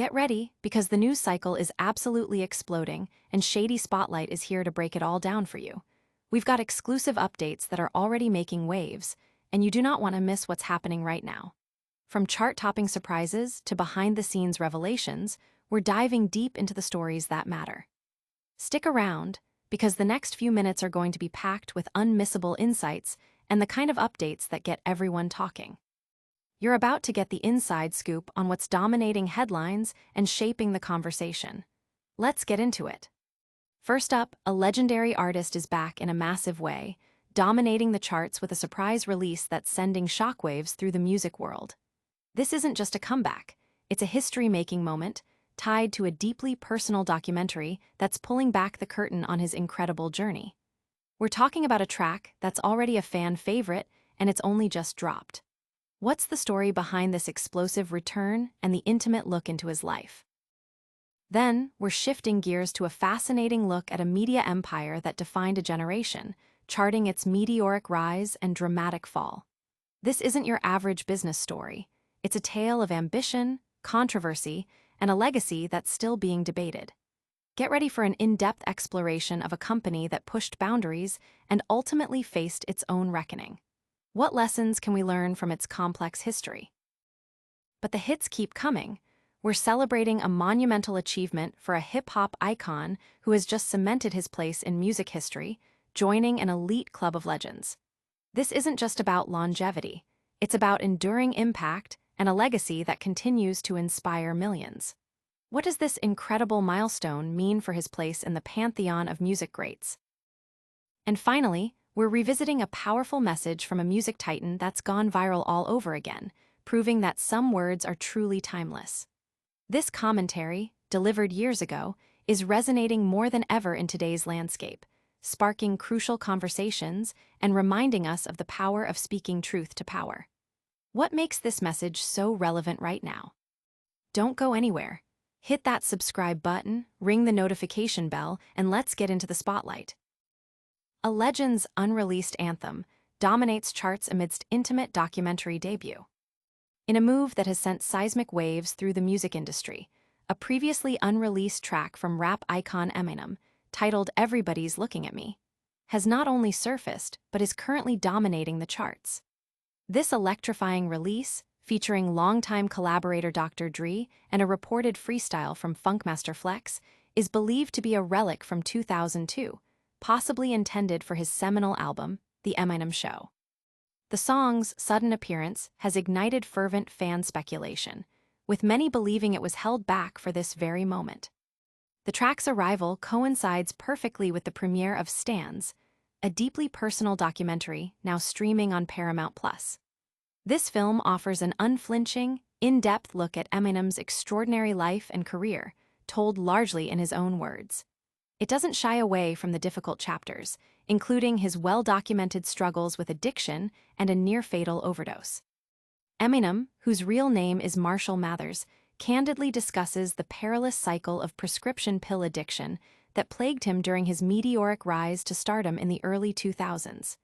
Get ready, because the news cycle is absolutely exploding, and Shady Spotlight is here to break it all down for you. We've got exclusive updates that are already making waves, and you do not want to miss what's happening right now. From chart-topping surprises to behind-the-scenes revelations, we're diving deep into the stories that matter. Stick around, because the next few minutes are going to be packed with unmissable insights and the kind of updates that get everyone talking. You're about to get the inside scoop on what's dominating headlines and shaping the conversation. Let's get into it. First up, a legendary artist is back in a massive way, dominating the charts with a surprise release that's sending shockwaves through the music world. This isn't just a comeback, it's a history-making moment, tied to a deeply personal documentary that's pulling back the curtain on his incredible journey. We're talking about a track that's already a fan favorite, and it's only just dropped. What's the story behind this explosive return and the intimate look into his life? Then, we're shifting gears to a fascinating look at a media empire that defined a generation, charting its meteoric rise and dramatic fall. This isn't your average business story. It's a tale of ambition, controversy, and a legacy that's still being debated. Get ready for an in-depth exploration of a company that pushed boundaries and ultimately faced its own reckoning. What lessons can we learn from its complex history? But the hits keep coming. We're celebrating a monumental achievement for a hip-hop icon who has just cemented his place in music history, joining an elite club of legends. This isn't just about longevity. It's about enduring impact and a legacy that continues to inspire millions. What does this incredible milestone mean for his place in the pantheon of music greats? And finally, we're revisiting a powerful message from a music titan that's gone viral all over again, proving that some words are truly timeless. This commentary, delivered years ago, is resonating more than ever in today's landscape, sparking crucial conversations and reminding us of the power of speaking truth to power. What makes this message so relevant right now? Don't go anywhere. Hit that subscribe button, ring the notification bell, and let's get into the spotlight. A legend's unreleased anthem dominates charts amidst intimate documentary debut. In a move that has sent seismic waves through the music industry, a previously unreleased track from rap icon Eminem, titled Everybody's Looking at Me, has not only surfaced but is currently dominating the charts. This electrifying release, featuring longtime collaborator Dr. Dre and a reported freestyle from Funkmaster Flex, is believed to be a relic from 2002, possibly intended for his seminal album, The Eminem Show. The song's sudden appearance has ignited fervent fan speculation, with many believing it was held back for this very moment. The track's arrival coincides perfectly with the premiere of Stans, a deeply personal documentary now streaming on Paramount+. This film offers an unflinching, in-depth look at Eminem's extraordinary life and career, told largely in his own words. It doesn't shy away from the difficult chapters, including his well-documented struggles with addiction and a near-fatal overdose. Eminem, whose real name is Marshall Mathers, candidly discusses the perilous cycle of prescription pill addiction that plagued him during his meteoric rise to stardom in the early 2000s.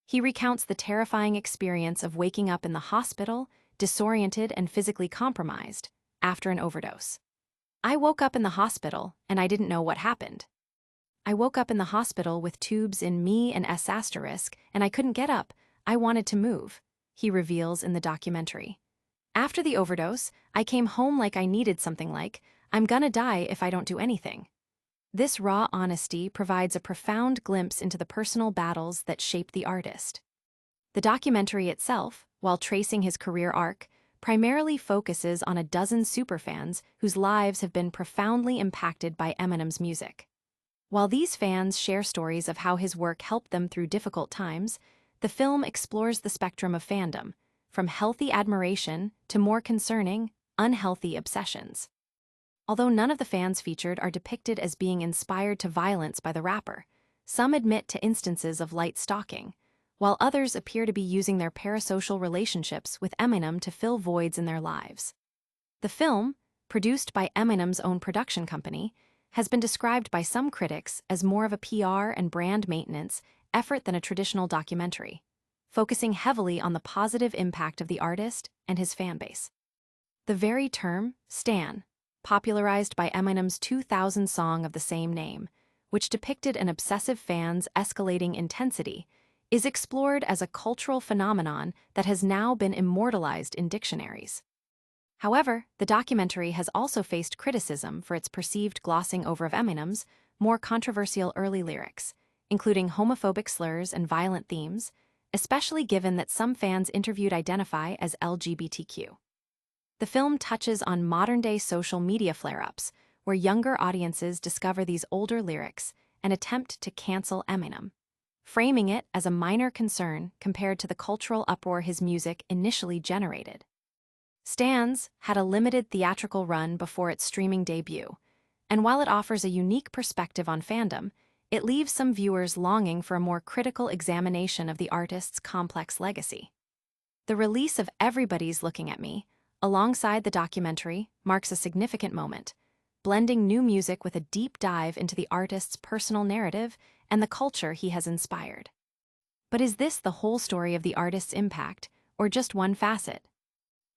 He recounts the terrifying experience of waking up in the hospital, disoriented and physically compromised, after an overdose. "I woke up in the hospital, and I didn't know what happened. I woke up in the hospital with tubes in me and S**, and I couldn't get up. I wanted to move," he reveals in the documentary. "After the overdose, I came home like I needed something like, I'm gonna die if I don't do anything." This raw honesty provides a profound glimpse into the personal battles that shaped the artist. The documentary itself, while tracing his career arc, primarily focuses on a dozen superfans whose lives have been profoundly impacted by Eminem's music. While these fans share stories of how his work helped them through difficult times, the film explores the spectrum of fandom, from healthy admiration to more concerning, unhealthy obsessions. Although none of the fans featured are depicted as being inspired to violence by the rapper, some admit to instances of light stalking, while others appear to be using their parasocial relationships with Eminem to fill voids in their lives. The film, produced by Eminem's own production company, has been described by some critics as more of a PR and brand maintenance effort than a traditional documentary, focusing heavily on the positive impact of the artist and his fanbase. The very term, "stan," popularized by Eminem's 2000 song of the same name, which depicted an obsessive fan's escalating intensity, is explored as a cultural phenomenon that has now been immortalized in dictionaries. However, the documentary has also faced criticism for its perceived glossing over of Eminem's more controversial early lyrics, including homophobic slurs and violent themes, especially given that some fans interviewed identify as LGBTQ. The film touches on modern-day social media flare-ups, where younger audiences discover these older lyrics and attempt to cancel Eminem, framing it as a minor concern compared to the cultural uproar his music initially generated. Stans had a limited theatrical run before its streaming debut, and while it offers a unique perspective on fandom, it leaves some viewers longing for a more critical examination of the artist's complex legacy. The release of Everybody's Looking at Me, alongside the documentary, marks a significant moment, blending new music with a deep dive into the artist's personal narrative and the culture he has inspired. But is this the whole story of the artist's impact, or just one facet?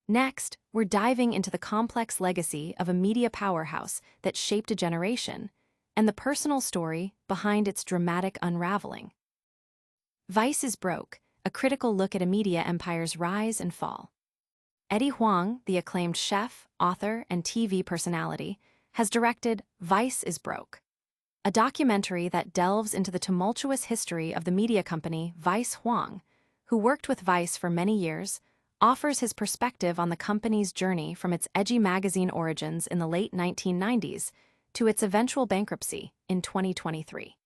Next, we're diving into the complex legacy of a media powerhouse that shaped a generation, and the personal story behind its dramatic unraveling. Vice is Broke, a critical look at a media empire's rise and fall. Eddie Huang, the acclaimed chef, author, and TV personality, has directed Vice is Broke, a documentary that delves into the tumultuous history of the media company Vice. Huang, who worked with Vice for many years, offers his perspective on the company's journey from its edgy magazine origins in the late 1990s to its eventual bankruptcy in 2023.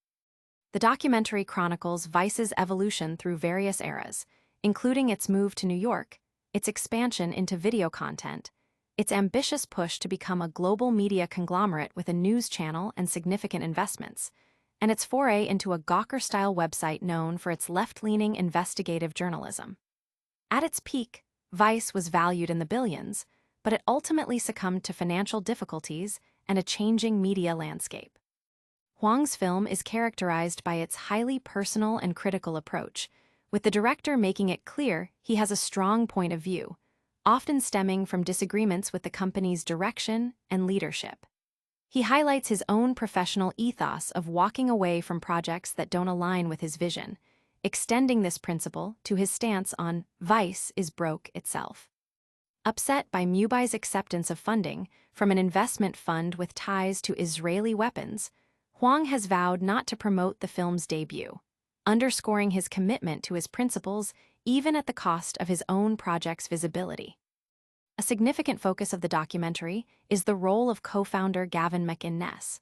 The documentary chronicles Vice's evolution through various eras, including its move to New York, its expansion into video content, its ambitious push to become a global media conglomerate with a news channel and significant investments, and its foray into a Gawker-style website known for its left-leaning investigative journalism. At its peak, Vice was valued in the billions, but it ultimately succumbed to financial difficulties and a changing media landscape. Huang's film is characterized by its highly personal and critical approach, with the director making it clear he has a strong point of view, often stemming from disagreements with the company's direction and leadership. He highlights his own professional ethos of walking away from projects that don't align with his vision, extending this principle to his stance on Vice is Broke itself. Upset by Mubai's acceptance of funding from an investment fund with ties to Israeli weapons, Huang has vowed not to promote the film's debut, underscoring his commitment to his principles even at the cost of his own project's visibility. A significant focus of the documentary is the role of co-founder Gavin McInnes.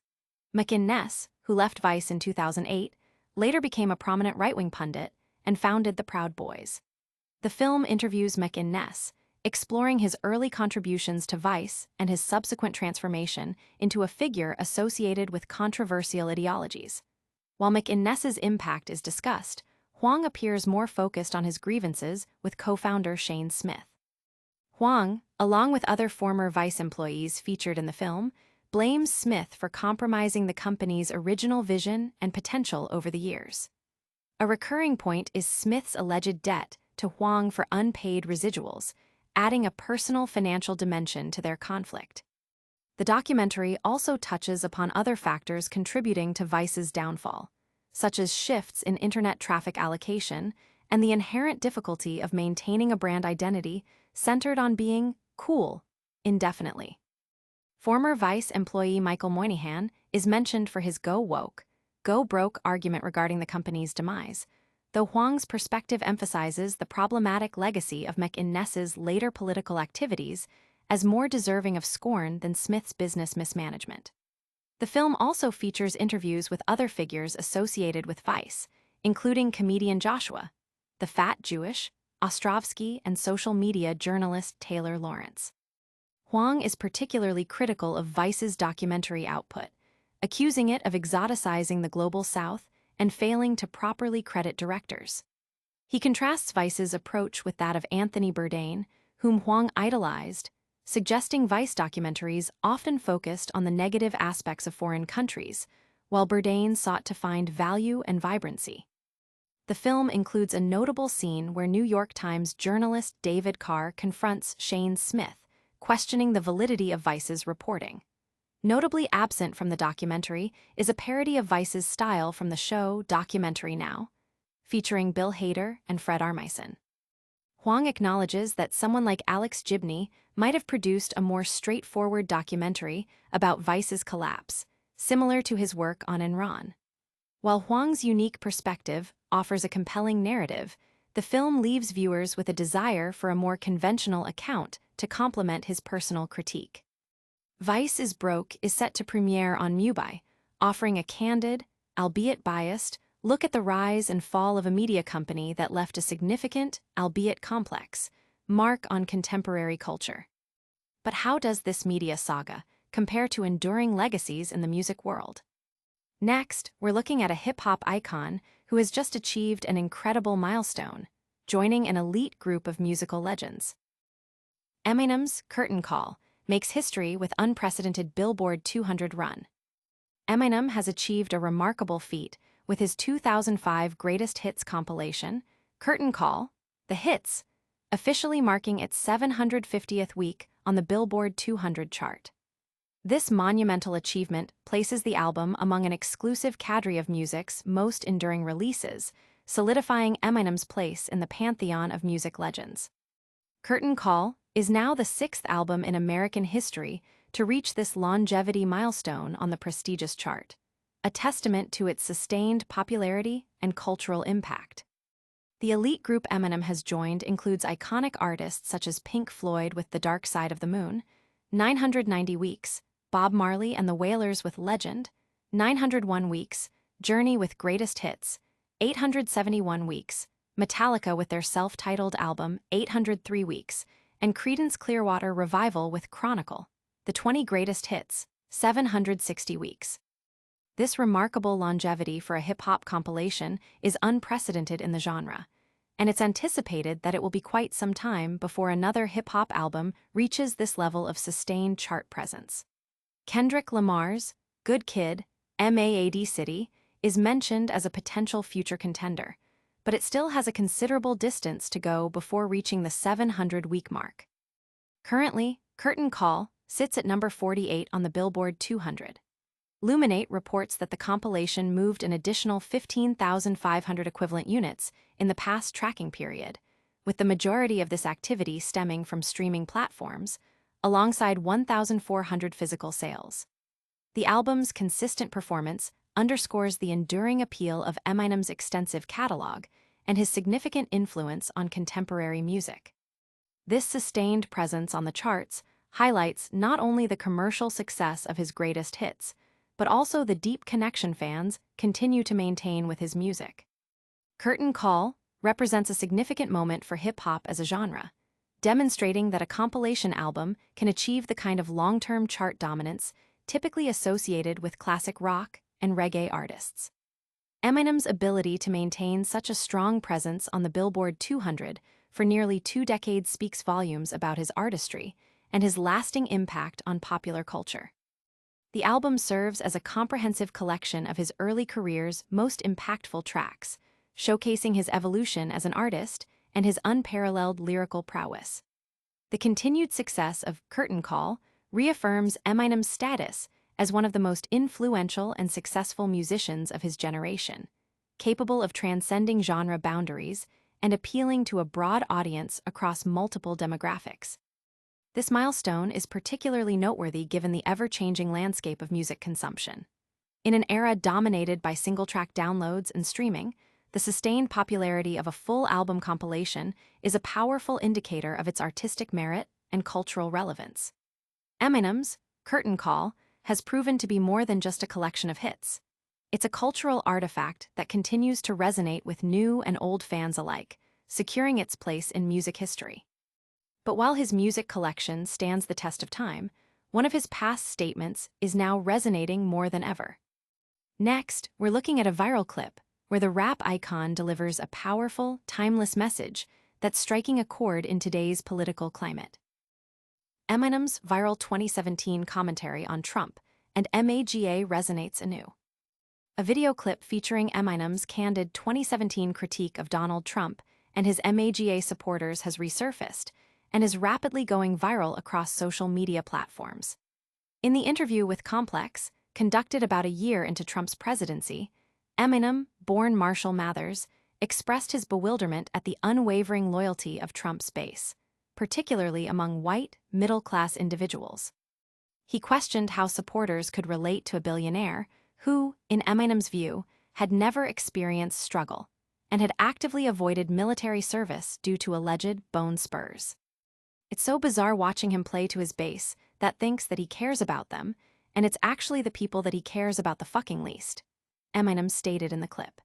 McInnes, who left Vice in 2008, later became a prominent right-wing pundit and founded the Proud Boys. The film interviews McInnes, exploring his early contributions to Vice and his subsequent transformation into a figure associated with controversial ideologies. While McInnes's impact is discussed, Huang appears more focused on his grievances with co-founder Shane Smith. Huang, along with other former Vice employees featured in the film, blames Smith for compromising the company's original vision and potential over the years. A recurring point is Smith's alleged debt to Huang for unpaid residuals, adding a personal financial dimension to their conflict. The documentary also touches upon other factors contributing to Vice's downfall, such as shifts in internet traffic allocation and the inherent difficulty of maintaining a brand identity centered on being cool indefinitely. Former Vice employee Michael Moynihan is mentioned for his go woke, go broke argument regarding the company's demise, though Huang's perspective emphasizes the problematic legacy of McInnes's later political activities as more deserving of scorn than Smith's business mismanagement. The film also features interviews with other figures associated with Vice, including comedian Joshua, the fat Jewish, Ostrovsky, and social media journalist Taylor Lawrence. Huang is particularly critical of Vice's documentary output, accusing it of exoticizing the global South and failing to properly credit directors. He contrasts Vice's approach with that of Anthony Bourdain, whom Huang idolized, suggesting Vice documentaries often focused on the negative aspects of foreign countries, while Bourdain sought to find value and vibrancy. The film includes a notable scene where New York Times journalist David Carr confronts Shane Smith, questioning the validity of Vice's reporting. Notably absent from the documentary is a parody of Vice's style from the show Documentary Now, featuring Bill Hader and Fred Armisen. Hwang acknowledges that someone like Alex Gibney might have produced a more straightforward documentary about Vice's collapse, similar to his work on Enron. While Hwang's unique perspective offers a compelling narrative, the film leaves viewers with a desire for a more conventional account to complement his personal critique. Vice is Broke is set to premiere on Mubi, offering a candid, albeit biased, look at the rise and fall of a media company that left a significant, albeit complex, mark on contemporary culture. But how does this media saga compare to enduring legacies in the music world? Next, we're looking at a hip-hop icon who has just achieved an incredible milestone, joining an elite group of musical legends. Eminem's Curtain Call makes history with unprecedented Billboard 200 run. Eminem has achieved a remarkable feat with his 2005 Greatest Hits compilation, Curtain Call, The Hits, officially marking its 750th week on the Billboard 200 chart. This monumental achievement places the album among an exclusive cadre of music's most enduring releases, solidifying Eminem's place in the pantheon of music legends. Curtain Call is now the sixth album in American history to reach this longevity milestone on the prestigious chart, a testament to its sustained popularity and cultural impact. The elite group Eminem has joined includes iconic artists such as Pink Floyd with The Dark Side of the Moon, 990 Weeks, Bob Marley and the Wailers with Legend, 901 Weeks, Journey with Greatest Hits, 871 Weeks, Metallica with their self-titled album 803 Weeks, and Creedence Clearwater Revival with Chronicle, the 20 Greatest Hits, 760 Weeks. This remarkable longevity for a hip-hop compilation is unprecedented in the genre, and it's anticipated that it will be quite some time before another hip-hop album reaches this level of sustained chart presence. Kendrick Lamar's Good Kid, M.A.A.D. City is mentioned as a potential future contender, but it still has a considerable distance to go before reaching the 700-week mark. Currently, Curtain Call sits at number 48 on the Billboard 200. Luminate reports that the compilation moved an additional 15,500 equivalent units in the past tracking period, with the majority of this activity stemming from streaming platforms, alongside 1,400 physical sales. The album's consistent performance underscores the enduring appeal of Eminem's extensive catalog and his significant influence on contemporary music. This sustained presence on the charts highlights not only the commercial success of his greatest hits, but also the deep connection fans continue to maintain with his music. Curtain Call represents a significant moment for hip-hop as a genre, demonstrating that a compilation album can achieve the kind of long-term chart dominance typically associated with classic rock and reggae artists. Eminem's ability to maintain such a strong presence on the Billboard 200 for nearly 2 decades speaks volumes about his artistry and his lasting impact on popular culture. The album serves as a comprehensive collection of his early career's most impactful tracks, showcasing his evolution as an artist and his unparalleled lyrical prowess. The continued success of Curtain Call reaffirms Eminem's status as one of the most influential and successful musicians of his generation, capable of transcending genre boundaries and appealing to a broad audience across multiple demographics. This milestone is particularly noteworthy given the ever-changing landscape of music consumption. In an era dominated by single-track downloads and streaming, the sustained popularity of a full album compilation is a powerful indicator of its artistic merit and cultural relevance. Eminem's Curtain Call has proven to be more than just a collection of hits. It's a cultural artifact that continues to resonate with new and old fans alike, securing its place in music history. But while his music collection stands the test of time, one of his past statements is now resonating more than ever. Next, we're looking at a viral clip where the rap icon delivers a powerful, timeless message that's striking a chord in today's political climate. Eminem's viral 2017 commentary on Trump and MAGA resonates anew. A video clip featuring Eminem's candid 2017 critique of Donald Trump and his MAGA supporters has resurfaced and is rapidly going viral across social media platforms. In the interview with Complex, conducted about a year into Trump's presidency, Eminem, born Marshall Mathers, expressed his bewilderment at the unwavering loyalty of Trump's base, particularly among white, middle-class individuals. He questioned how supporters could relate to a billionaire who, in Eminem's view, had never experienced struggle and had actively avoided military service due to alleged bone spurs. It's so bizarre watching him play to his base that thinks that he cares about them, and it's actually the people that he cares about the fucking least, Eminem stated in the clip.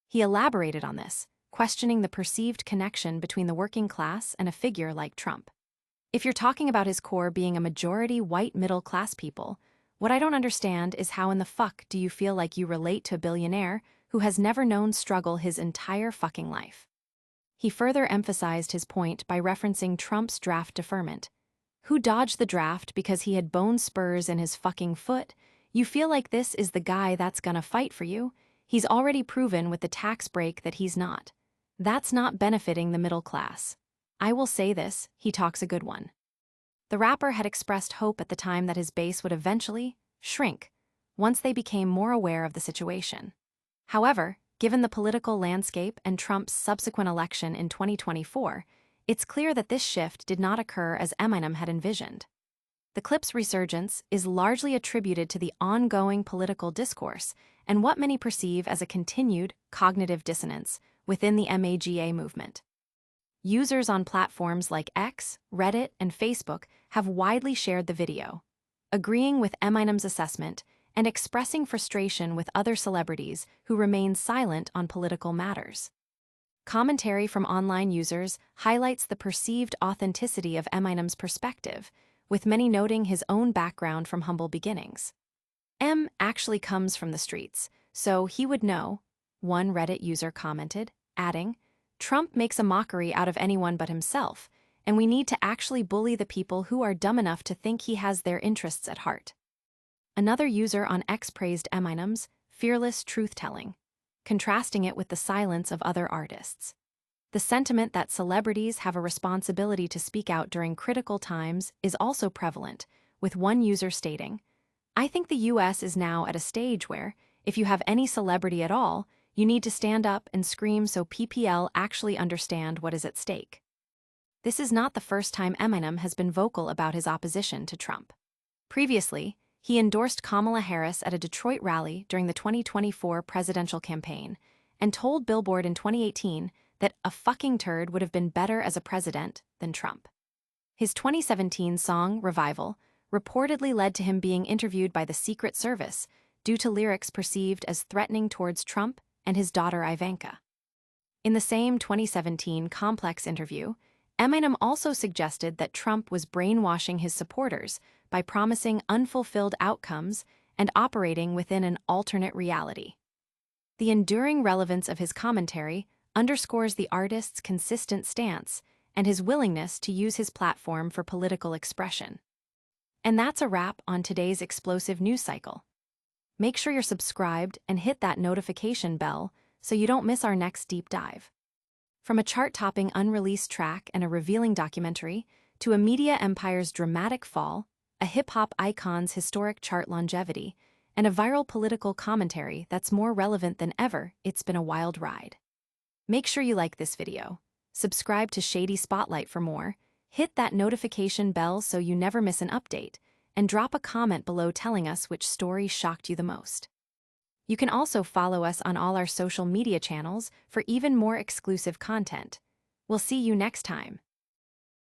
He elaborated on this, questioning the perceived connection between the working class and a figure like Trump. If you're talking about his core being a majority white middle-class people, what I don't understand is how in the fuck do you feel like you relate to a billionaire who has never known struggle his entire fucking life? He further emphasized his point by referencing Trump's draft deferment. Who dodged the draft because he had bone spurs in his fucking foot? You feel like this is the guy that's gonna fight for you? He's already proven with the tax break that he's not. That's not benefiting the middle class. I will say this, he talks a good one. The rapper had expressed hope at the time that his base would eventually shrink once they became more aware of the situation. However, given the political landscape and Trump's subsequent election in 2024, it's clear that this shift did not occur as Eminem had envisioned. The clip's resurgence is largely attributed to the ongoing political discourse and what many perceive as a continued cognitive dissonance within the MAGA movement. Users on platforms like X, Reddit, and Facebook have widely shared the video, agreeing with Eminem's assessment and expressing frustration with other celebrities who remain silent on political matters. Commentary from online users highlights the perceived authenticity of Eminem's perspective, with many noting his own background from humble beginnings. M actually comes from the streets, so he would know, one Reddit user commented, adding, Trump makes a mockery out of anyone but himself, and we need to actually bully the people who are dumb enough to think he has their interests at heart. Another user on X praised Eminem's fearless truth-telling, contrasting it with the silence of other artists. The sentiment that celebrities have a responsibility to speak out during critical times is also prevalent, with one user stating, I think the US is now at a stage where, if you have any celebrity at all, you need to stand up and scream so PPL actually understand what is at stake. This is not the first time Eminem has been vocal about his opposition to Trump. Previously, he endorsed Kamala Harris at a Detroit rally during the 2024 presidential campaign and told Billboard in 2018 that a fucking turd would have been better as a president than Trump. His 2017 song, Revival, reportedly led to him being interviewed by the Secret Service due to lyrics perceived as threatening towards Trump and his daughter Ivanka. In the same 2017 Complex interview, Eminem also suggested that Trump was brainwashing his supporters by promising unfulfilled outcomes and operating within an alternate reality. The enduring relevance of his commentary underscores the artist's consistent stance and his willingness to use his platform for political expression. And that's a wrap on today's explosive news cycle. Make sure you're subscribed and hit that notification bell so you don't miss our next deep dive. From a chart-topping unreleased track and a revealing documentary, to a media empire's dramatic fall, a hip-hop icon's historic chart longevity, and a viral political commentary that's more relevant than ever, it's been a wild ride. Make sure you like this video, subscribe to Shady Spotlight for more, hit that notification bell so you never miss an update, and drop a comment below telling us which story shocked you the most. You can also follow us on all our social media channels for even more exclusive content. We'll see you next time.